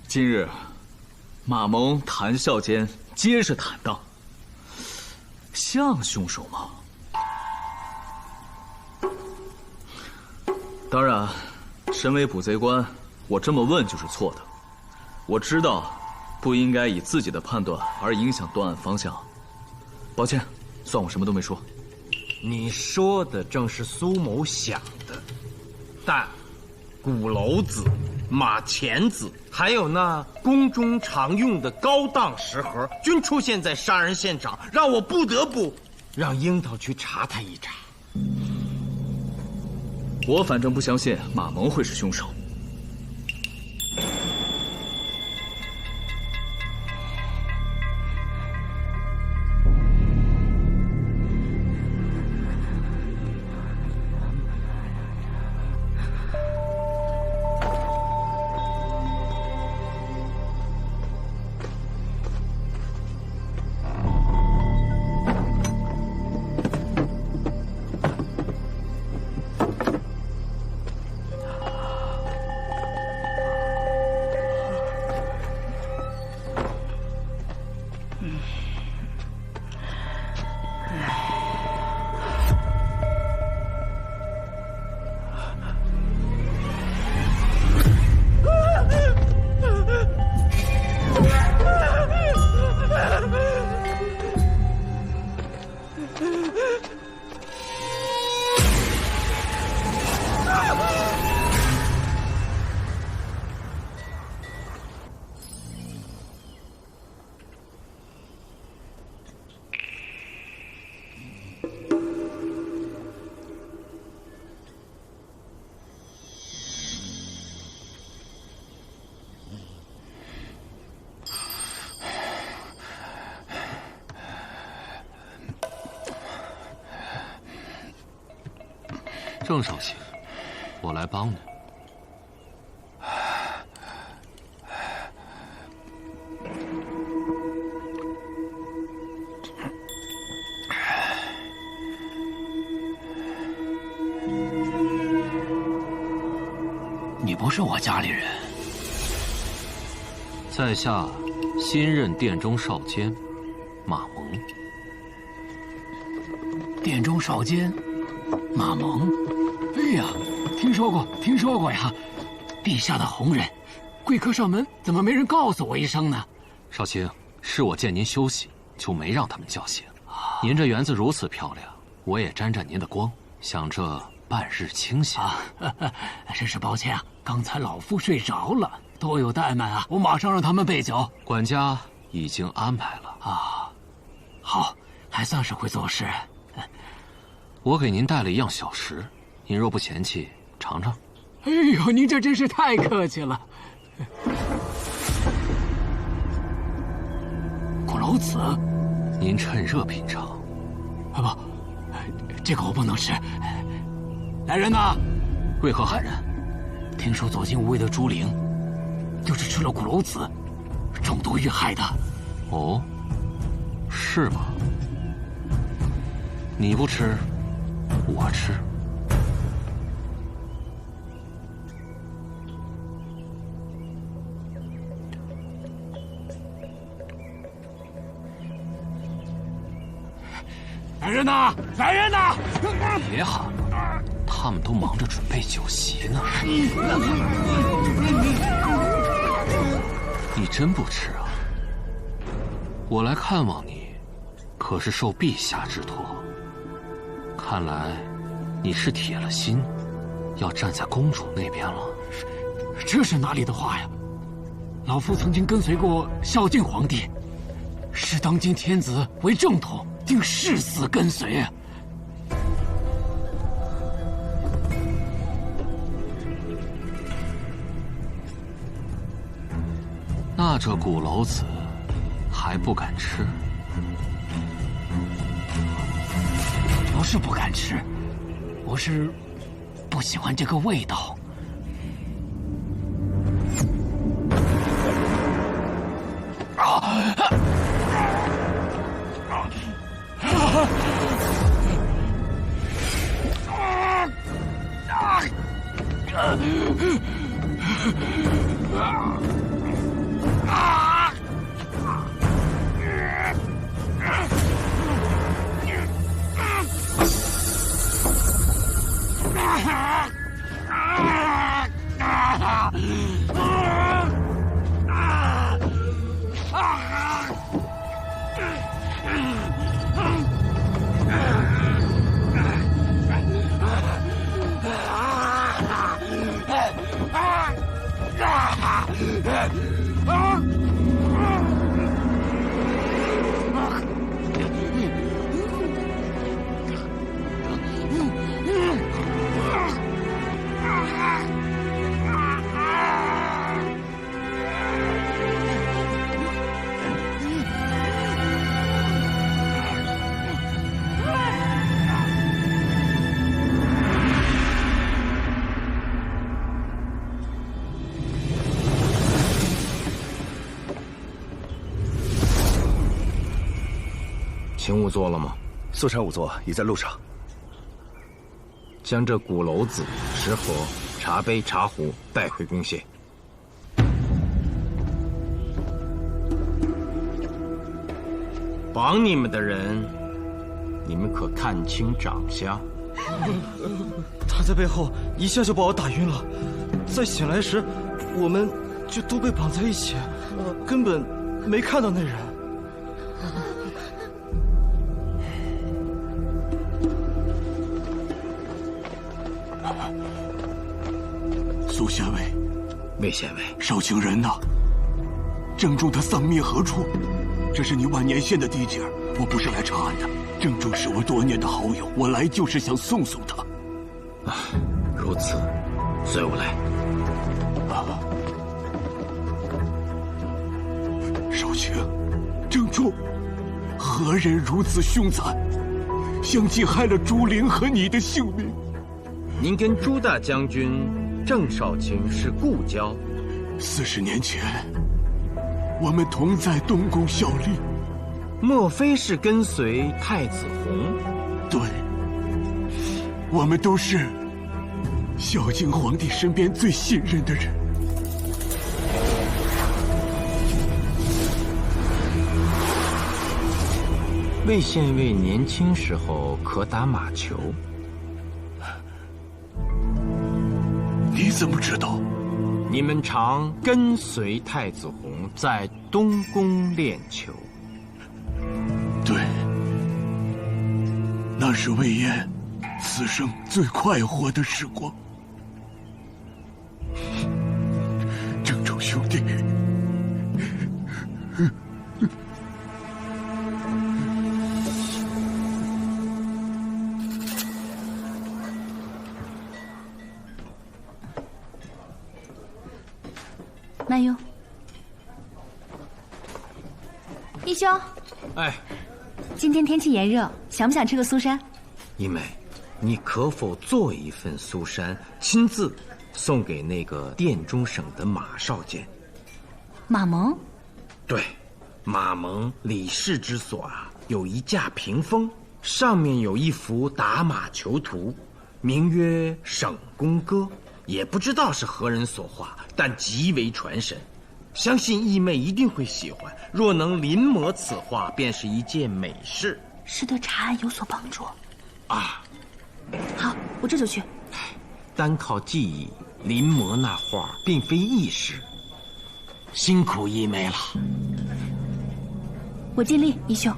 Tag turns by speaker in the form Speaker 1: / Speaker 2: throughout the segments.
Speaker 1: 今日马蒙谈笑间皆是坦荡，像凶手吗？当然，身为捕贼官，我这么问就是错的。我知道，不应该以自己的判断而影响断案方向。抱歉，算我什么都没说。
Speaker 2: 你说的正是苏某想的，但鼓楼子、马钱子，还有那宫中常用的高档食盒，均出现在杀人现场，让我不得不让樱桃去查他一查。
Speaker 1: 我反正不相信马蒙会是凶手。
Speaker 3: 郑少卿，我来帮你。
Speaker 4: 你不是我家里人。
Speaker 3: 在下新任殿中少监马蒙。
Speaker 4: 殿中少监马蒙。哎呀，听说过呀！陛下的红人，贵客上门，怎么没人告诉我一声呢？
Speaker 3: 少卿，是我见您休息，就没让他们叫醒。您这园子如此漂亮，我也沾沾您的光，想着半日清闲。
Speaker 4: 真是抱歉啊，刚才老夫睡着了。多有怠慢啊！我马上让他们备酒。
Speaker 3: 管家已经安排了
Speaker 4: 啊。好，还算是会做事。
Speaker 3: 我给您带了一样小食。您若不嫌弃，尝尝。
Speaker 4: 哎呦，您这真是太客气了。苦蝼子，
Speaker 3: 您趁热品尝。
Speaker 4: 啊不，这个我不能吃。来人呐！
Speaker 3: 为何喊人？
Speaker 4: 听说左近无为的朱灵，就是吃了苦蝼子，中毒遇害的。
Speaker 3: 哦，是吗？你不吃，我吃。
Speaker 4: 来人呐！来人呐！
Speaker 3: 别喊了，他们都忙着准备酒席呢。你真不吃啊？我来看望你，可是受陛下之托。看来你是铁了心，要站在公主那边了。
Speaker 4: 这是哪里的话呀？老夫曾经跟随过孝敬皇帝，视当今天子为正统，定誓死跟随啊！
Speaker 3: 那这鼓蝼子还不敢吃？
Speaker 4: 不是不敢吃，我是不喜欢这个味道。
Speaker 2: 勤务做了吗？
Speaker 5: 素山仵作已在路上。
Speaker 2: 将这鼓篓子、石盒、茶杯、茶壶带回宫廨。绑你们的人，你们可看清长相。
Speaker 6: 他在背后一下就把我打晕了，在醒来时，我们就都被绑在一起，根本没看到那人。
Speaker 7: 苏县尉，
Speaker 2: 魏县尉，
Speaker 7: 少卿人呢？郑重他丧命何处？这是你万年县的地界，我不是来查案的。郑重是我多年的好友，我来就是想送送他。
Speaker 2: 如此，随我来。
Speaker 7: 少卿，郑重，何人如此凶残，相继害了朱灵和你的性命？
Speaker 2: 您跟朱大将军郑少卿是故交
Speaker 7: ，40年前，我们同在东宫效力。
Speaker 2: 莫非是跟随太子弘？
Speaker 7: 对，我们都是孝敬皇帝身边最信任的人。
Speaker 2: 魏县尉年轻时候可打马球。
Speaker 7: 你怎么知道？
Speaker 2: 你们常跟随太子弘在东宫练球。
Speaker 7: 对，那是魏延此生最快活的时光。郑重兄弟，
Speaker 8: 慢用。义兄，
Speaker 2: 哎，
Speaker 8: 今天天气炎热，想不想吃个苏山？
Speaker 2: 一美，你可否做一份苏山，亲自送给那个殿中省的马少监？
Speaker 8: 马蒙？
Speaker 2: 对，马蒙李氏之所啊，有一架屏风，上面有一幅打马球图，名曰《省宫歌》。也不知道是何人所画，但极为传神，相信义妹一定会喜欢。若能临摹此画，便是一件美事，
Speaker 8: 是对查案有所帮助。
Speaker 2: 啊，
Speaker 8: 好，我这就去。
Speaker 2: 单靠记忆临摹那画，并非易事，辛苦义妹了。
Speaker 8: 我尽力，义兄。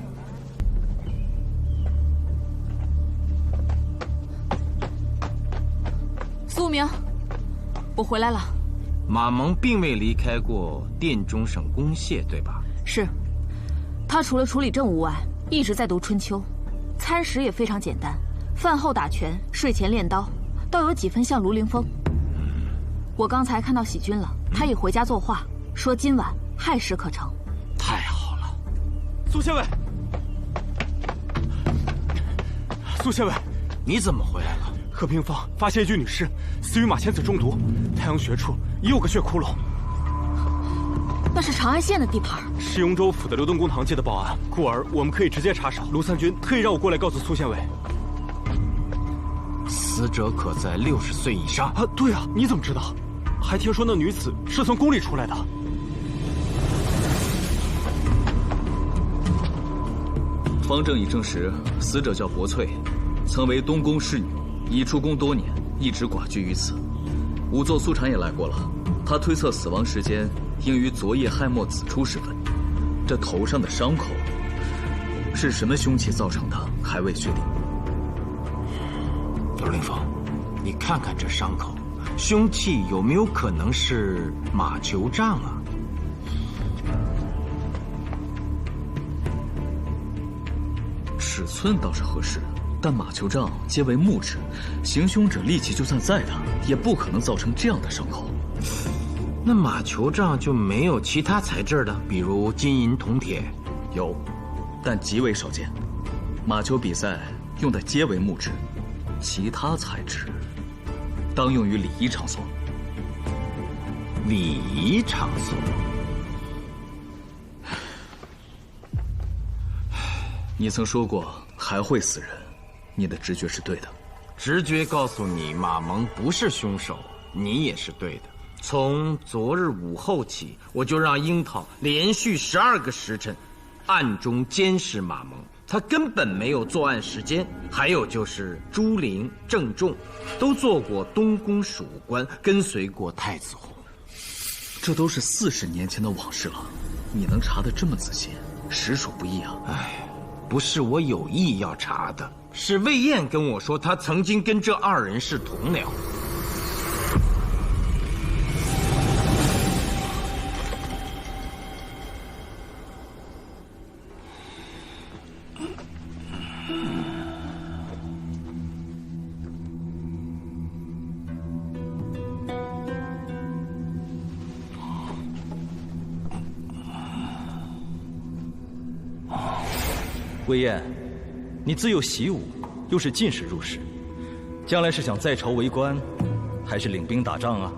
Speaker 9: 苏明，我回来了。
Speaker 2: 马蒙并未离开过殿中省宫廨，对吧？
Speaker 9: 是，他除了处理政务外，一直在读《春秋》，餐食也非常简单，饭后打拳，睡前练刀，倒有几分像卢凌风。我刚才看到喜君了，他也回家作画，说今晚亥时可成。
Speaker 2: 太好了，
Speaker 6: 苏县尉，苏县尉，
Speaker 2: 你怎么回来了？
Speaker 6: 和平坊发现一具女尸，死于马钱子中毒，太阳穴处也有个血窟窿。
Speaker 9: 那是长安县的地盘，
Speaker 6: 是雍州府的刘登公堂接的报案，故而我们可以直接查找。卢三军特意让我过来告诉苏县尉。
Speaker 2: 死者可在60岁以上
Speaker 6: 啊？对啊，你怎么知道？还听说那女子是从宫里出来的。
Speaker 1: 方正已证实，死者叫薄翠，曾为东宫侍女，已出宫多年，一直寡居于此。仵作苏禅也来过了，他推测死亡时间应于昨夜亥末子初时分。这头上的伤口是什么凶器造成的，还未确定。
Speaker 2: 刘凌风，你看看这伤口，凶器有没有可能是马球杖啊？
Speaker 1: 尺寸倒是合适，但马球杖皆为木质，行凶者力气就算再大，也不可能造成这样的伤口。
Speaker 2: 那马球杖就没有其他材质的，比如金银铜铁？
Speaker 1: 有，但极为少见。马球比赛用的皆为木质，其他材质当用于礼仪场所。
Speaker 2: 礼仪场所。
Speaker 1: 你曾说过还会死人，你的直觉是对的。
Speaker 2: 直觉告诉你马蒙不是凶手，你也是对的。从昨日午后起，我就让樱桃连续12个时辰暗中监视马蒙，他根本没有作案时间。还有就是朱灵、郑重都做过东宫属官，跟随过太子红。
Speaker 1: 这都是40年前的往事了，你能查得这么仔细，实属不易啊。
Speaker 2: 哎，不是我有意要查的，是魏燕跟我说，她曾经跟这2人是同僚。
Speaker 6: 魏燕，你自幼习武，又是进士入仕，将来是想在朝为官，还是领兵打仗啊？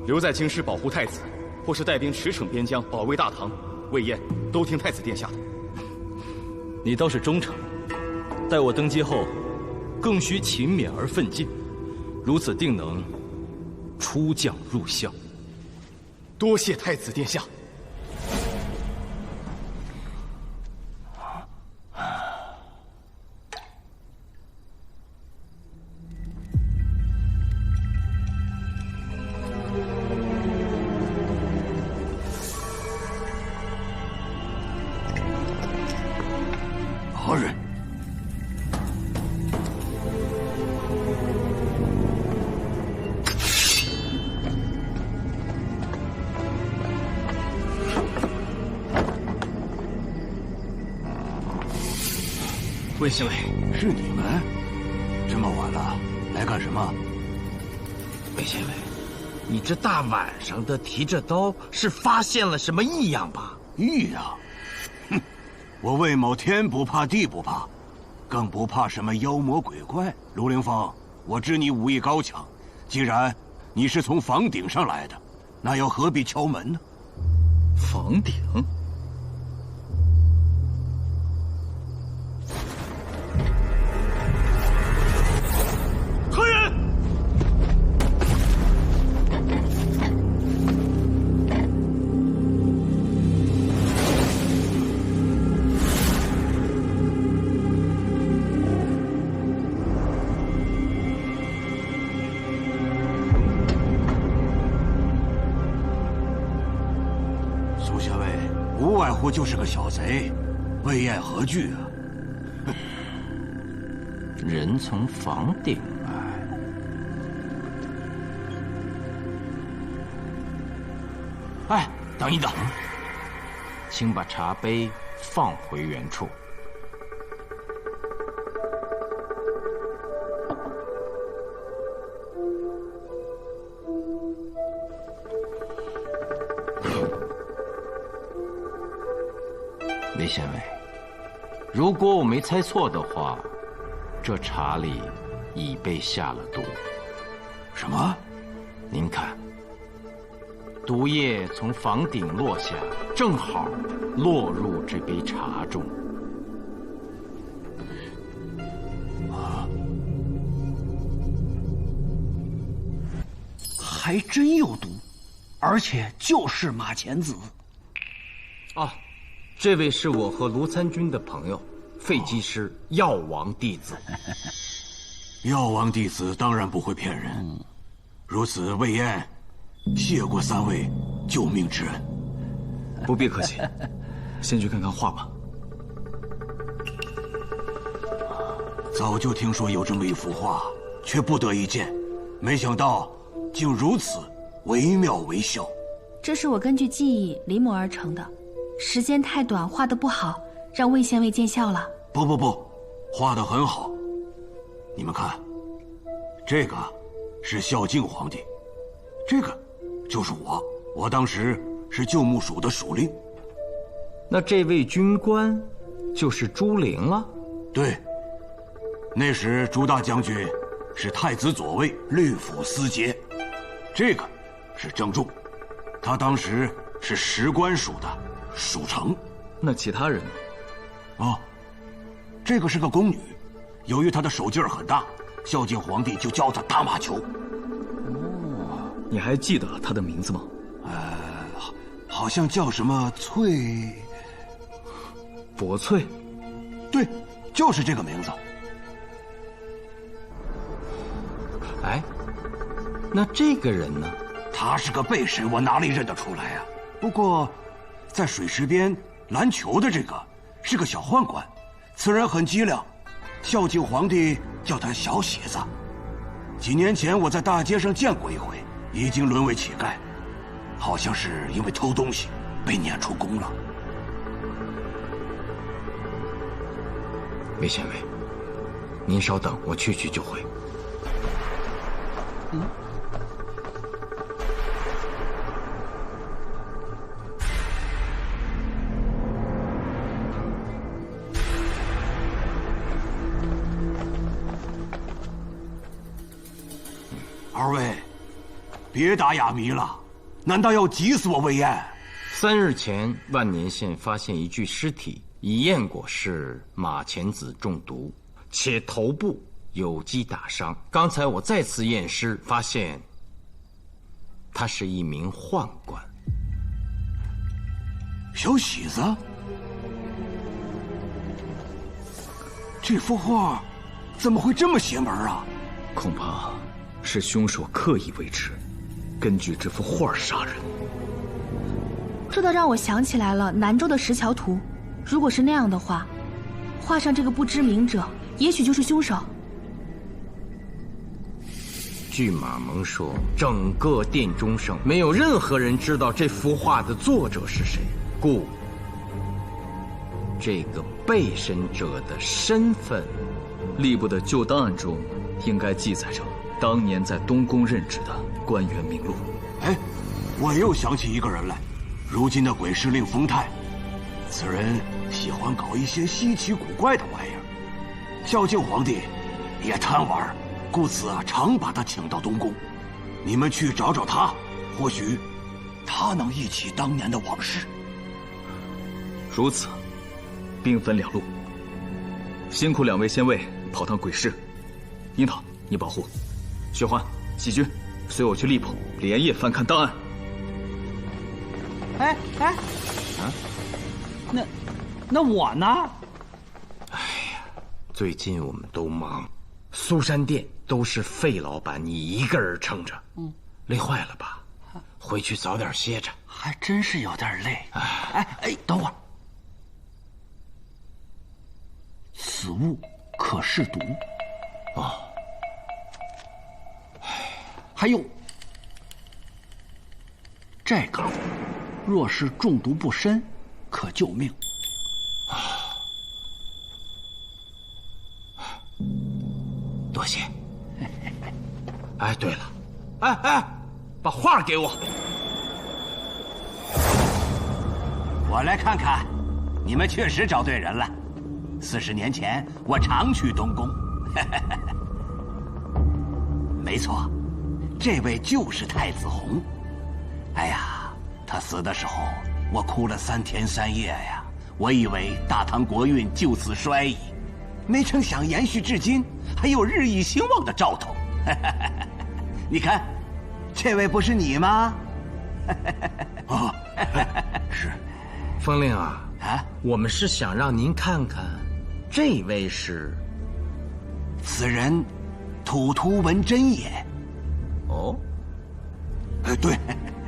Speaker 5: 留在京师保护太子，或是带兵驰骋边疆，保卫大唐，魏燕都听太子殿下的。
Speaker 6: 你倒是忠诚，待我登基后，更需勤勉而奋进，如此定能出将入相。
Speaker 5: 多谢太子殿下。
Speaker 7: 何人？
Speaker 2: 魏县尉，
Speaker 7: 是你们？这么晚了，来干什么？
Speaker 2: 魏县尉，你这大晚上的提着刀，是发现了什么异样吧？
Speaker 7: 异样？哼！我魏某天不怕地不怕，更不怕什么妖魔鬼怪。卢凌风，我知你武艺高强，既然你是从房顶上来的，那又何必敲门呢？
Speaker 1: 房顶？
Speaker 7: 何人？苏县尉，无外乎就是个小贼，魏燕何惧啊？
Speaker 2: 人从房顶来。哎，等一等，请把茶杯放回原处。魏县尉，如果我没猜错的话，这茶里已被下了毒。
Speaker 7: 什么？
Speaker 2: 您看，毒液从房顶落下，正好落入这杯茶中。
Speaker 4: 还真有毒，而且就是马钱子。
Speaker 2: 啊，这位是我和卢参军的朋友，废机师药王弟子。
Speaker 7: 药王弟子当然不会骗人。如此，魏燕，谢过3位救命之恩。
Speaker 1: 不必客气，先去看看画吧。
Speaker 7: 早就听说有这么一幅画，却不得一见。没想到竟如此惟妙惟肖。
Speaker 8: 这是我根据记忆临摹而成的，时间太短，画得不好，让魏县尉见笑了。
Speaker 7: 不，画得很好。你们看，这个是孝敬皇帝，这个就是我当时是旧牧署的署令。
Speaker 2: 那这位军官就是朱灵了？
Speaker 7: 对，那时朱大将军是太子左卫、律府司节，这个是郑重，他当时是史官署的署丞。
Speaker 1: 那其他人呢？
Speaker 7: 哦，这个是个宫女，由于她的手劲儿很大，孝敬皇帝就教她打马球。
Speaker 1: 哦，你还记得她的名字吗？
Speaker 7: 好像叫什么翠，
Speaker 1: 薄翠。
Speaker 7: 对，就是这个名字。
Speaker 2: 哎，那这个人呢？
Speaker 7: 他是个背身，我哪里认得出来啊？不过，在水池边篮球的这个是个小宦官，此人很机灵，孝敬皇帝叫他小喜子。几年前我在大街上见过一回，已经沦为乞丐，好像是因为偷东西被撵出宫了。
Speaker 2: 魏县尉，您稍等，我去就回。
Speaker 7: 二位，别打哑谜了，难道要急死我魏燕
Speaker 2: ？3日前，万年县发现一具尸体，已验过是马钱子中毒，且头部有击打伤。刚才我再次验尸，发现他是一名宦官。
Speaker 7: 小喜子，这幅画怎么会这么邪门啊？
Speaker 1: 恐怕是凶手刻意为之，根据这幅画杀人。
Speaker 8: 这倒让我想起来了南州的石桥图，如果是那样的话，画上这个不知名者也许就是凶手。
Speaker 2: 据马蒙说，整个殿中省没有任何人知道这幅画的作者是谁，故这个被审者的身份，
Speaker 1: 吏部的旧档案中应该记载着当年在东宫任职的官员名录。
Speaker 7: 哎，我又想起一个人来，如今的鬼司令丰泰，此人喜欢搞一些稀奇古怪的玩意儿，孝敬皇帝也贪玩，故此常把他请到东宫。你们去找找他，或许他能忆起当年的往事。
Speaker 1: 如此，兵分2路，辛苦2位县尉跑趟鬼市。樱桃，你保护；雪环、细菌，随我去吏部连夜翻看档案。
Speaker 6: 哎，那我呢？
Speaker 2: 哎呀，最近我们都忙，苏山店都是费老板你一个人撑着，累坏了吧？回去早点歇着。
Speaker 4: 还真是有点累。哎，等会儿，此物可是毒
Speaker 2: 哦。
Speaker 4: 还有这个，若是中毒不深，可救命。
Speaker 2: 多谢。哎，对了，哎，把画给我。
Speaker 7: 我来看看，你们确实找对人了。40年前，我常去东宫。没错，这位就是太子弘。哎呀，他死的时候，我哭了3天3夜呀。我以为大唐国运就此衰矣，没成想延续至今，还有日益兴旺的兆头。你看，这位不是你吗？
Speaker 2: 哦，是。风令啊，我们是想让您看看，这位是。
Speaker 7: 此人，吐图文真也。
Speaker 2: 哦。
Speaker 7: 哎，对，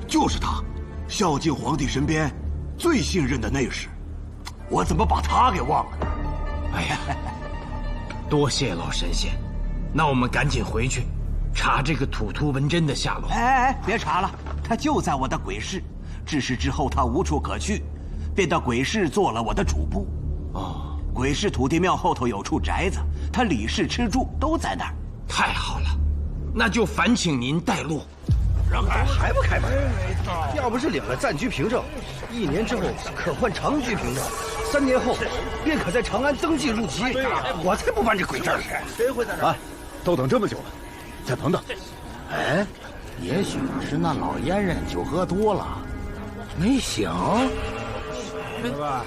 Speaker 7: 就是他，孝敬皇帝身边最信任的内侍。我怎么把他给忘了？
Speaker 2: 哎呀，多谢老神仙，那我们赶紧回去。查这个吐图文真的下落。
Speaker 7: 哎，别查了，他就在我的鬼市，至是之后他无处可去，便到鬼市做了我的主簿。
Speaker 2: 哦，
Speaker 7: 鬼市土地庙后头有处宅子，他理事吃住都在那儿。
Speaker 2: 太好了，那就烦请您带路。
Speaker 10: 还不开门？要不是领了暂居凭证，1年之后可换长居凭证，3年后便可在长安登记入籍。我才不办这鬼事儿！谁会在这儿？
Speaker 11: 都等这么久了，再等等。
Speaker 4: 哎，也许是那老阉人酒喝多了，没醒。
Speaker 10: 是吧？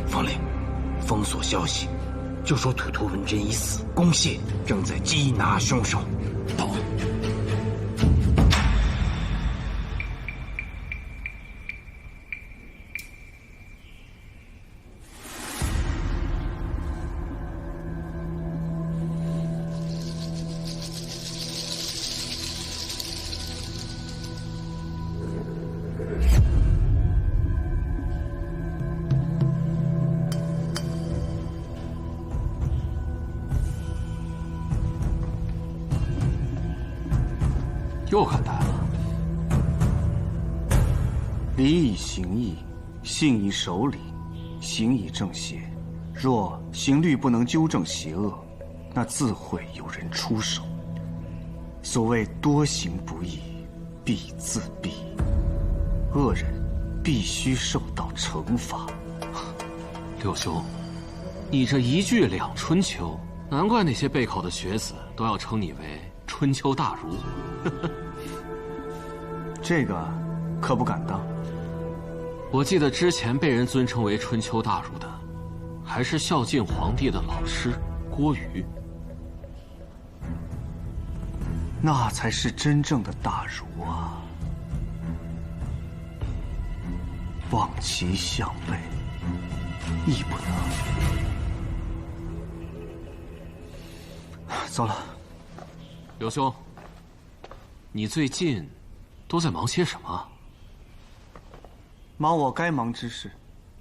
Speaker 2: 方令，封锁消息，就说吐图文真已死，公谢正在缉拿凶手。
Speaker 4: 到。
Speaker 3: 又敢带了？
Speaker 6: 礼以行义，信以守礼，行以正邪。若行律不能纠正邪恶，那自会有人出手。所谓多行不义，必自毙。恶人必须受到惩罚。
Speaker 3: 六兄，你这一句两春秋，难怪那些备考的学子都要称你为春秋大儒。
Speaker 6: 这个可不敢当。
Speaker 3: 我记得之前被人尊称为春秋大儒的，还是孝敬皇帝的老师郭瑜。
Speaker 6: 那才是真正的大儒啊！望其项背，亦不能。走了。
Speaker 3: 刘兄，你最近都在忙些什么？
Speaker 6: 忙我该忙之事，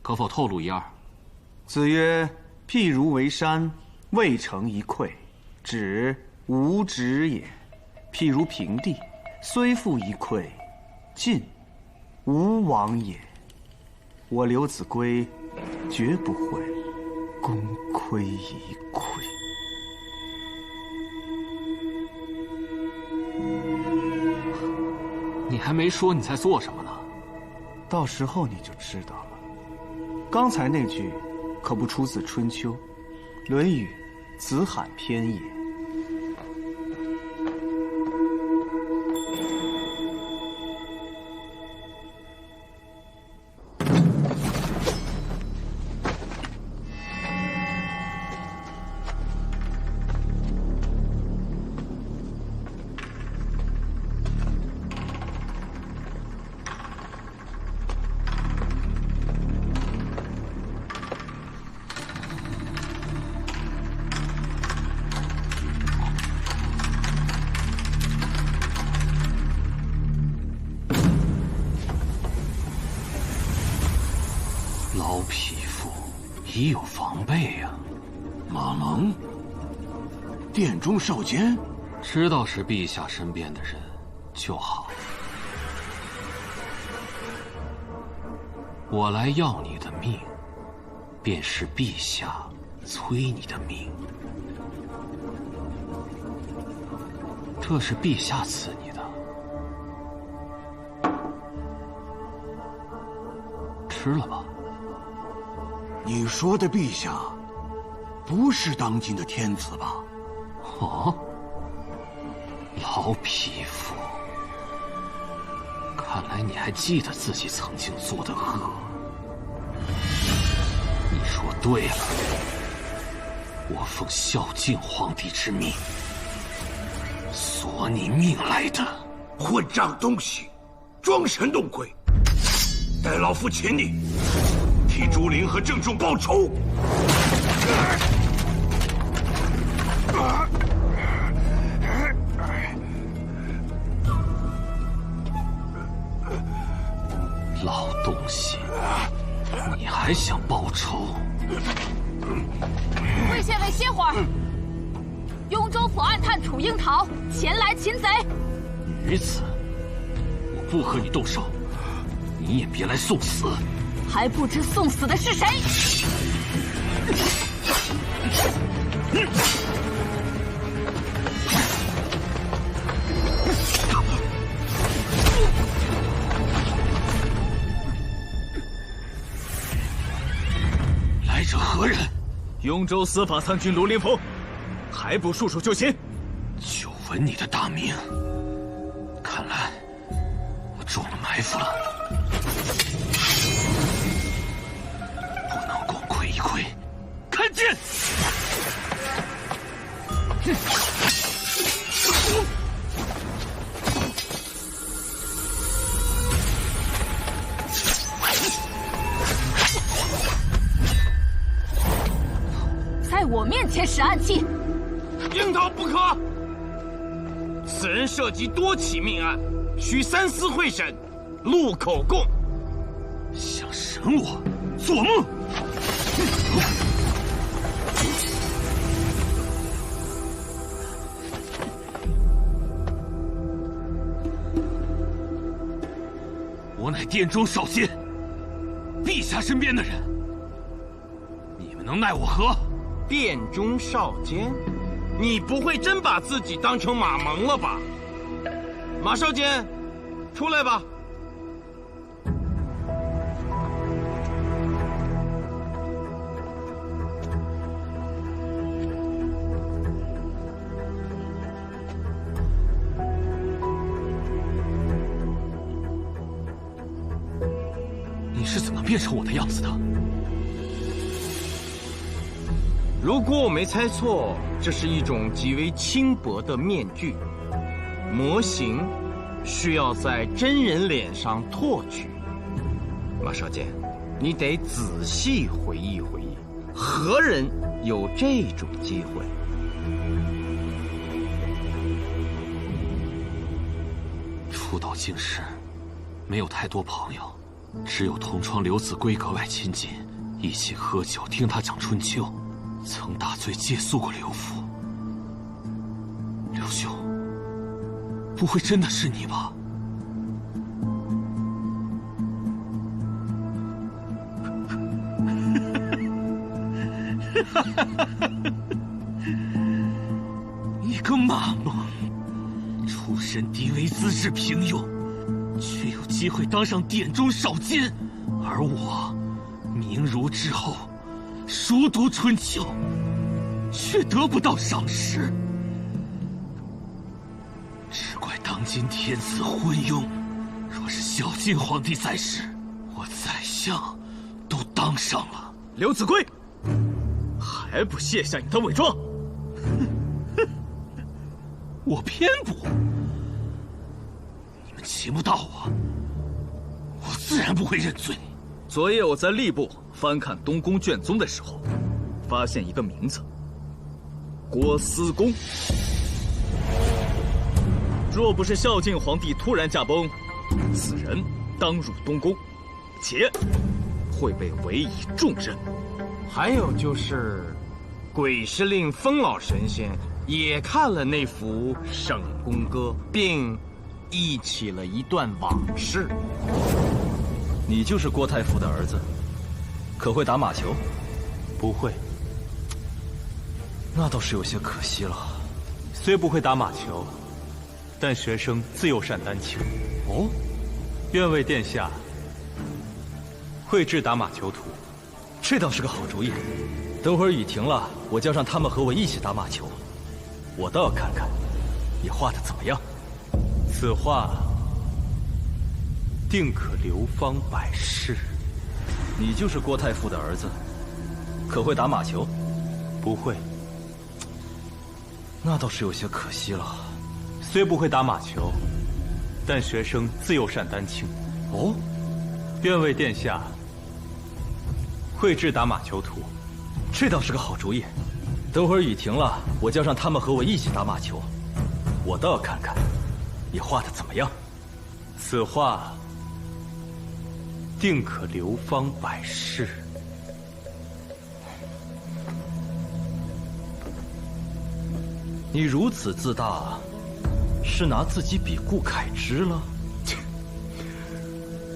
Speaker 3: 可否透露一二？
Speaker 6: 子曰：“譬如为山，未成一篑，止无止也；譬如平地，虽覆一篑，进无往也。”我刘子规绝不会功亏一篑。
Speaker 3: 你还没说你在做什么呢，
Speaker 6: 到时候你就知道了。刚才那句可不出自《春秋》，《论语·子罕篇》也。
Speaker 3: 老匹夫已有防备呀。
Speaker 7: 马蒙，殿中少监，
Speaker 3: 知道是陛下身边的人就好。我来要你的命，便是陛下催你的命。这是陛下赐你的，吃了吧。
Speaker 7: 你说的陛下，不是当今的天子吧？
Speaker 3: 哦，老匹夫，看来你还记得自己曾经做的恶。你说对了，我奉孝敬皇帝之命，索你命来的。
Speaker 7: 混账东西，装神弄鬼！待老夫擒你，替朱灵和郑重报仇！
Speaker 3: 老东西，你还想报仇？
Speaker 9: 魏县尉，歇会儿。雍州府暗探楚英桃前来擒贼。
Speaker 3: 于此，我不和你动手，你也别来送死。
Speaker 9: 还不知送死的是谁？
Speaker 3: 来者何人？
Speaker 1: 雍州司法参军卢凌风，还不束手就擒？
Speaker 3: 久闻你的大名，看来我中了埋伏了。不能功亏一篑，看剑！
Speaker 9: 在我面前使暗器，
Speaker 2: 樱桃不可。此人涉及多起命案，需三司会审，录口供。
Speaker 3: 想审我，做梦！我乃殿中少监，陛下身边的人，你们能奈我何？
Speaker 2: 殿中少监，你不会真把自己当成马蒙了吧？马少监，出来吧。
Speaker 3: 你是怎么变成我的样子的？
Speaker 2: 如果我没猜错，这是一种极为轻薄的面具，模型需要在真人脸上拓取。马少监，你得仔细回忆回忆，何人有这种机会？
Speaker 3: 初到京师，没有太多朋友，只有同窗刘子规格外亲近，一起喝酒，听他讲春秋。曾大醉借宿过刘府。刘兄，不会真的是你吧？你个马蒙，出身低微，资质平庸，却有机会当上殿中少监，而我名儒之后，熟读春秋，却得不到赏识。只怪当今天子昏庸，若是孝敬皇帝在世，我宰相都当上了。
Speaker 1: 刘子规，还不卸下你的伪装！
Speaker 3: 我偏不，你们擒不到我，我自然不会认罪。
Speaker 1: 昨夜我在吏部翻看东宫卷宗的时候，发现一个名字：郭思恭。若不是孝敬皇帝突然驾崩，此人当入东宫，且会被委以重任。
Speaker 2: 还有就是，鬼司令风老神仙也看了那幅《省宫歌》，并忆起了一段往事。
Speaker 1: 你就是郭太傅的儿子，可会打马球？
Speaker 6: 不会。那倒是有些可惜了。虽不会打马球，但学生自幼善丹青。哦，愿为殿下绘制打马球图。
Speaker 1: 这倒是个好主意。等会儿雨停了，我就让他们和我一起打马球。我倒要看看，你画的怎么样？
Speaker 6: 此画定可流芳百世。
Speaker 1: 你就是郭太傅的儿子，可会打马球？
Speaker 6: 不会。
Speaker 12: 那倒是有些可惜了。虽不会打马球，但学生自幼善丹青。哦，愿为殿下绘制打马球图。
Speaker 5: 这倒是个好主意。等会儿雨停了，我叫上他们和我一起打马球。我倒要看看，你画的怎么样？
Speaker 12: 此画定可流芳百世。
Speaker 5: 你如此自大，是拿自己比顾恺之了？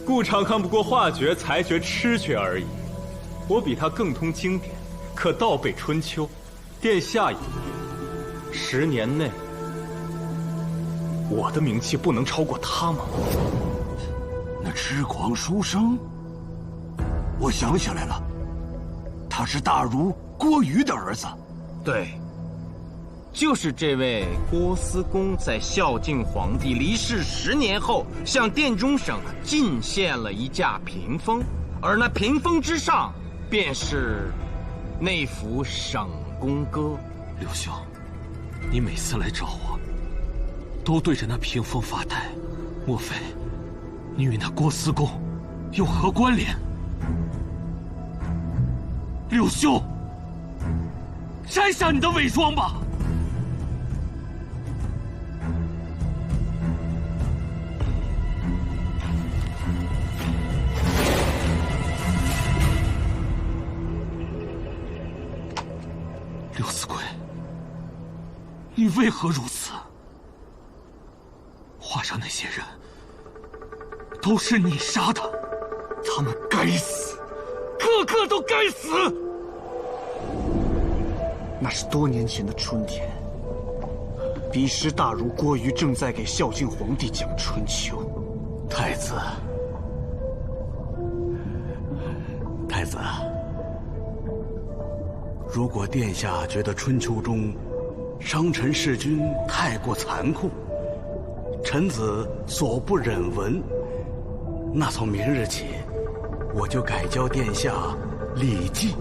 Speaker 12: 顾长康不过画绝、才绝、痴绝而已，我比他更通经典，可倒背春秋。殿下以为10年内，我的名气不能超过他吗？
Speaker 7: 那痴狂书生，我想起来了，他是大儒郭瑜的儿子。
Speaker 2: 对，就是这位郭思恭在孝敬皇帝离世10年后，向殿中省进献了一架屏风，而那屏风之上，便是那幅省宫歌。
Speaker 3: 刘兄，你每次来找我，都对着那屏风发呆，莫非你与那郭思恭有何关联？刘兄，摘下你的伪装吧！刘思贵，你为何如此？画上那些人都是你杀的，他们该死，个个都该死。
Speaker 6: 那是多年前的春天，彼时大儒郭瑜正在给孝敬皇帝讲《春秋》。
Speaker 7: 太子，太子，如果殿下觉得《春秋》中商臣弑君太过残酷，臣子所不忍闻，那从明日起，我就改教殿下《礼记》。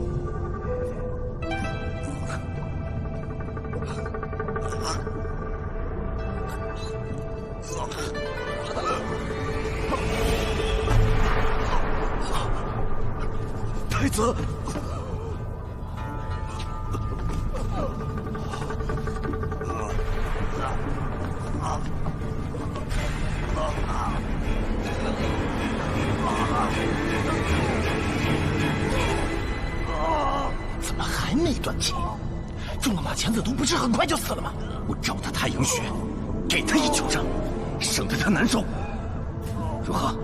Speaker 7: 太子，
Speaker 4: 怎么还没断气？中了马钱子毒，不是很快就死了吗？我找他太阳穴，给他一9掌，省得他难受。如何？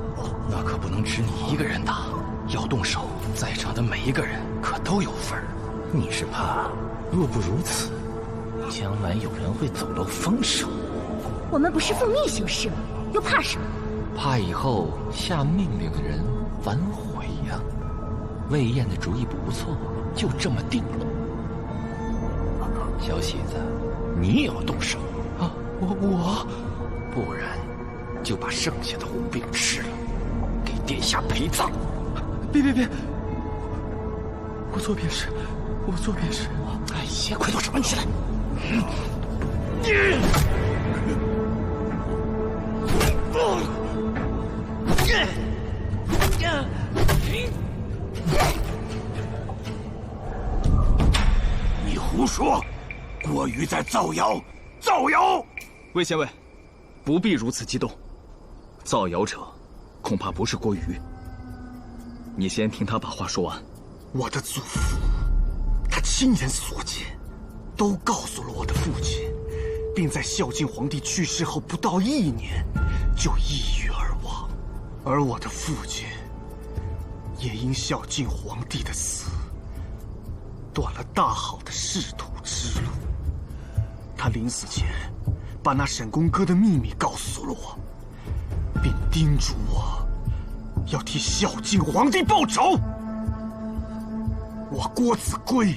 Speaker 10: 那可不能只你一个人打，要动手，在场的每一个人可都有份儿。你是怕，若不如此，将来有人会走漏风声。
Speaker 13: 我们不是奉命行事吗？又怕什么？
Speaker 10: 怕以后下命令的人反悔呀。魏燕的主意不错，就这么定了。小喜子，你也要动手啊！我，不然就把剩下的红饼吃了，给殿下陪葬。别！我做便是，我做便是。
Speaker 4: 哎呀，快动手起来！
Speaker 7: 你胡说！郭瑜在造谣！造谣！
Speaker 1: 魏县尉，不必如此激动。造谣者，恐怕不是郭瑜。你先听他把话说完。
Speaker 6: 我的祖父，他亲眼所见，都告诉了我的父亲，并在孝敬皇帝去世后不到1年，就抑郁而亡。而我的父亲，也因孝敬皇帝的死，断了大好的仕途之路。他临死前，把那沈公哥的秘密告诉了我，并叮嘱我，要替孝敬皇帝报仇。我郭子规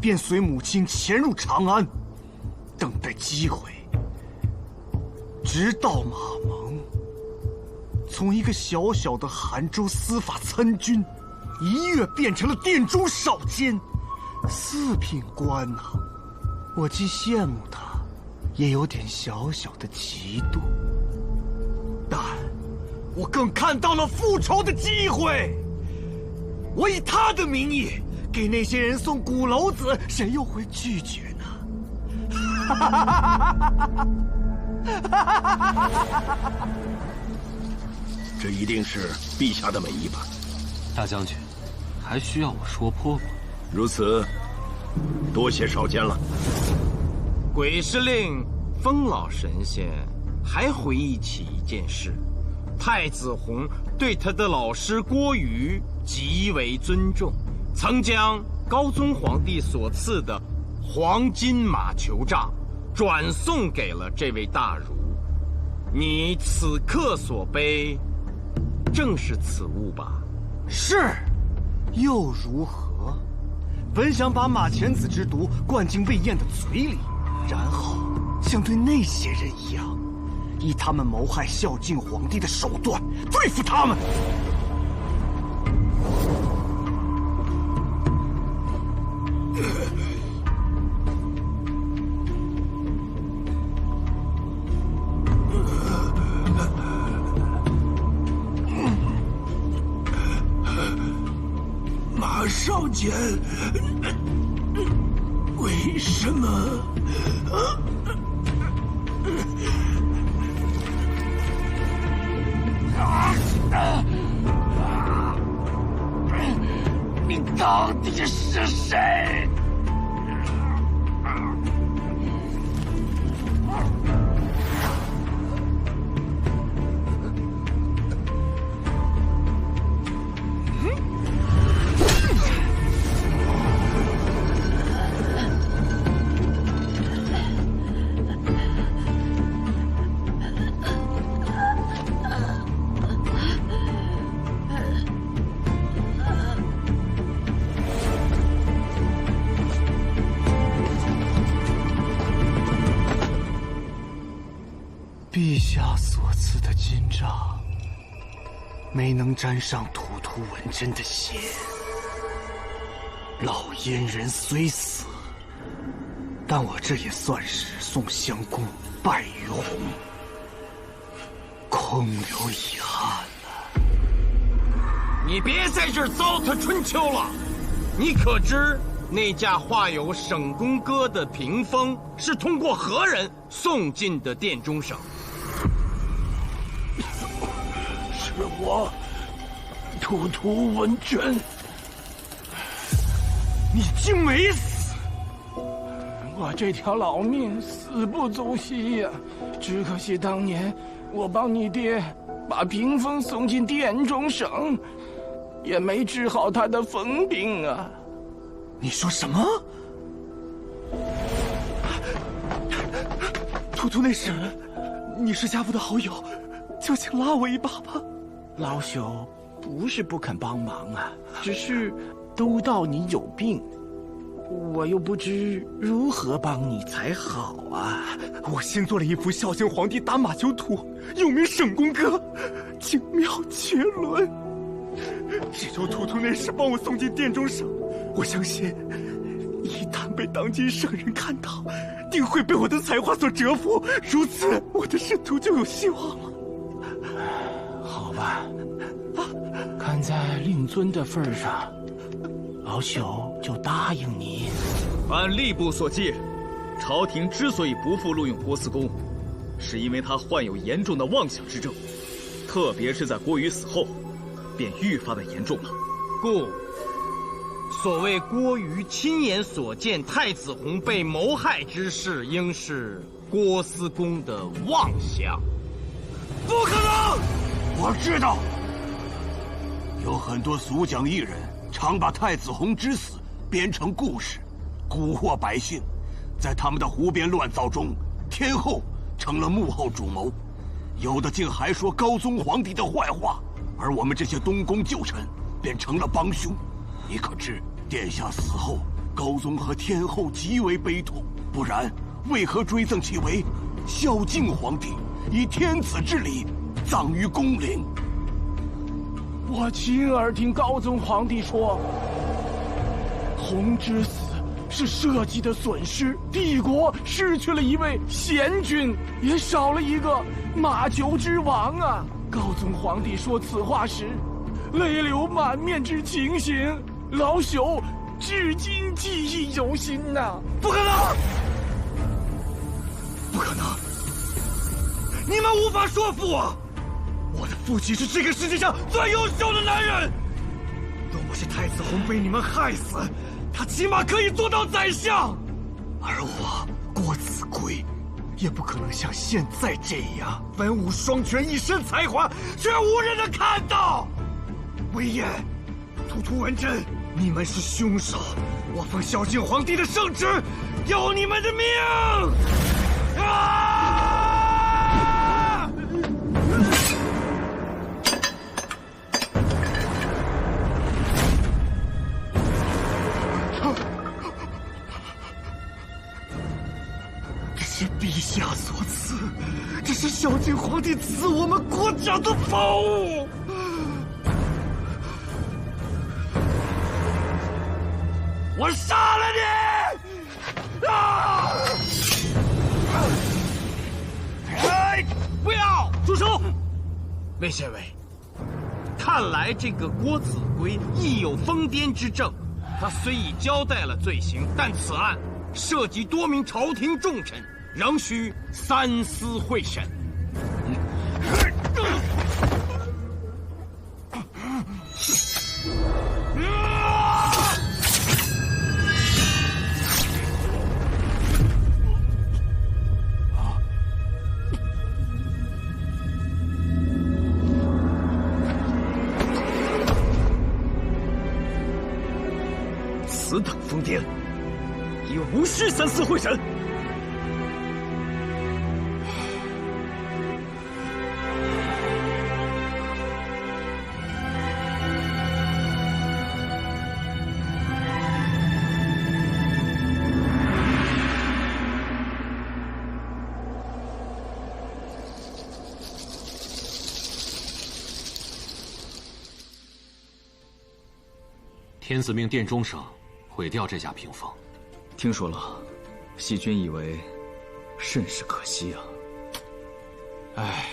Speaker 6: 便随母亲潜入长安，等待机会，直到马蒙从一个小小的韩州司法参军，一跃变成了殿中少监，4品官呐！我既羡慕他，也有点小小的嫉妒，但我更看到了复仇的机会。我以他的名义给那些人送古楼子，谁又会拒绝呢？
Speaker 11: 这一定是陛下的美意吧？
Speaker 3: 大将军，还需要我说破吗？
Speaker 11: 如此，多谢少监了。
Speaker 2: 鬼司令风老神仙还回忆起一件事：太子弘对他的老师郭瑜极为尊重，曾将高宗皇帝所赐的黄金马球杖转送给了这位大儒。你此刻所背，正是此物吧？
Speaker 6: 是，又如何？本想把马钱子之毒灌进魏燕的嘴里，然后像对那些人一样，以他们谋害孝敬皇帝的手段对付他们。
Speaker 14: 马少监，为什么？
Speaker 4: 你到底是谁？
Speaker 6: 陛下所赐的金杖，没能沾上图图文真的血。老阉人虽死，但我这也算是送襄公败于洪，空留遗憾了。
Speaker 2: 你别在这儿糟蹋春秋了！你可知那架画有省公歌的屏风是通过何人送进的殿中省？
Speaker 14: 是我，图图文真。
Speaker 6: 你竟没死！
Speaker 14: 我这条老命死不足惜呀，只可惜当年我帮你爹把屏风送进殿中省，也没治好他的疯病啊。
Speaker 6: 你说什么？图图那时，你是家父的好友，就请拉我一把吧。
Speaker 14: 老朽不是不肯帮忙啊，只是都道你有病，我又不知如何帮你才好啊。
Speaker 6: 我新做了一幅孝敬皇帝打马球图，又名《省公歌》，精妙绝伦。只求图图那时帮我送进殿中省，我相信，一旦被当今圣人看到，定会被我的才华所折服。如此，我的仕途就有希望了。
Speaker 14: 好吧，看在令尊的份上，老朽就答应你。
Speaker 1: 按吏部所记，朝廷之所以不复录用郭司公，是因为他患有严重的妄想之症，特别是在郭瑜死后，便愈发的严重了。
Speaker 2: 故所谓郭瑜亲眼所见太子弘被谋害之事，应是郭司公的妄想。
Speaker 7: 不可能！我知道，有很多俗讲艺人常把太子弘之死编成故事，蛊惑百姓。在他们的胡编乱造中，天后成了幕后主谋，有的竟还说高宗皇帝的坏话，而我们这些东宫旧臣便成了帮凶。你可知，殿下死后，高宗和天后极为悲痛，不然为何追赠其为孝敬皇帝，以天子之礼葬于宫陵？
Speaker 14: 我亲耳听高宗皇帝说，弘之死是社稷的损失，帝国失去了一位贤君，也少了一个马厩之王啊！高宗皇帝说此话时，泪流满面之情形，老朽至今记忆犹新呐！
Speaker 10: 不可能！不可能！你们无法说服我！我的父亲是这个世界上最优秀的男人，若不是太子弘被你们害死，他起码可以做到宰相。而我郭子贵，也不可能像现在这样文武双全，一身才华，却无人能看到。魏延、突突文珍，你们是凶手！我奉孝敬皇帝的圣旨，要你们的命！啊！这是陛下所赐，这是孝敬皇帝赐我们国长的宝物。我杀了你！啊！
Speaker 2: 不要住手！魏县尉，看来这个郭子规亦有疯癫之症。他虽已交代了罪行，但此案涉及多名朝廷重臣，仍需三思会审。
Speaker 10: 此等疯癫，也无需三思会审。
Speaker 3: 天子命殿中省毁掉这架屏风。
Speaker 1: 听说了，细君以为甚是可惜啊。
Speaker 2: 唉，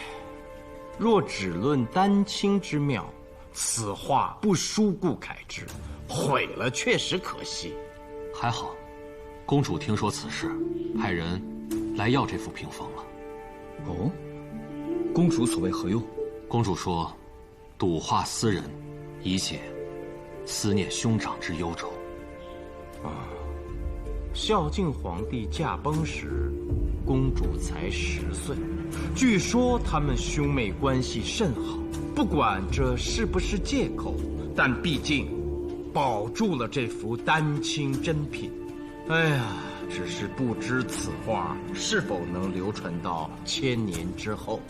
Speaker 2: 若只论丹青之妙，此画不输顾恺之，毁了确实可惜。
Speaker 3: 还好，公主听说此事，派人来要这幅屏风了。
Speaker 1: 哦，公主所谓何用？
Speaker 3: 公主说，睹画思人，以解思念兄长之忧愁。
Speaker 2: 孝敬皇帝驾崩时，公主才10岁。据说他们兄妹关系甚好。不管这是不是借口，但毕竟保住了这幅丹青珍品。哎呀，只是不知此画是否能流传到1000年之后。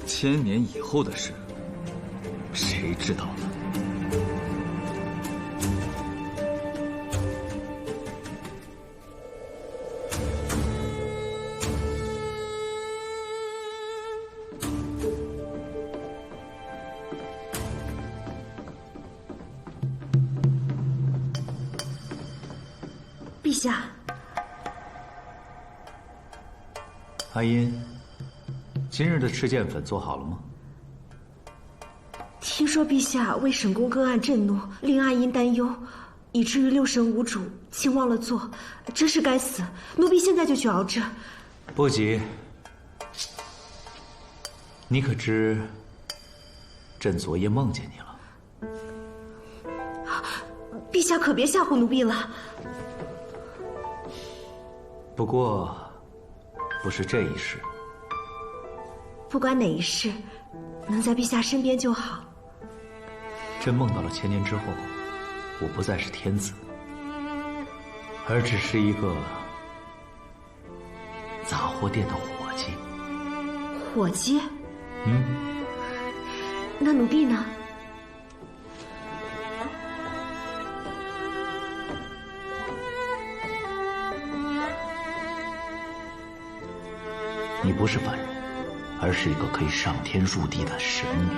Speaker 1: 1000年以后的事，谁知道呢？
Speaker 8: 陛下，
Speaker 15: 阿音，今日的赤剑粉做好了吗？
Speaker 13: 听说陛下为沈公更案震怒，令阿音担忧，以至于6神无主，竟忘了做，真是该死！奴婢现在就去熬制。
Speaker 15: 不急，你可知朕昨夜梦见你了？
Speaker 13: 陛下可别吓唬奴婢了。
Speaker 15: 不过，不是这一世。
Speaker 13: 不管哪一世，能在陛下身边就好。
Speaker 15: 朕梦到了1000年之后，我不再是天子，而只是一个杂货店的伙计。
Speaker 13: 伙计？
Speaker 15: 嗯。
Speaker 13: 那奴婢呢？
Speaker 15: 你不是凡人，而是一个可以上天入地的神女。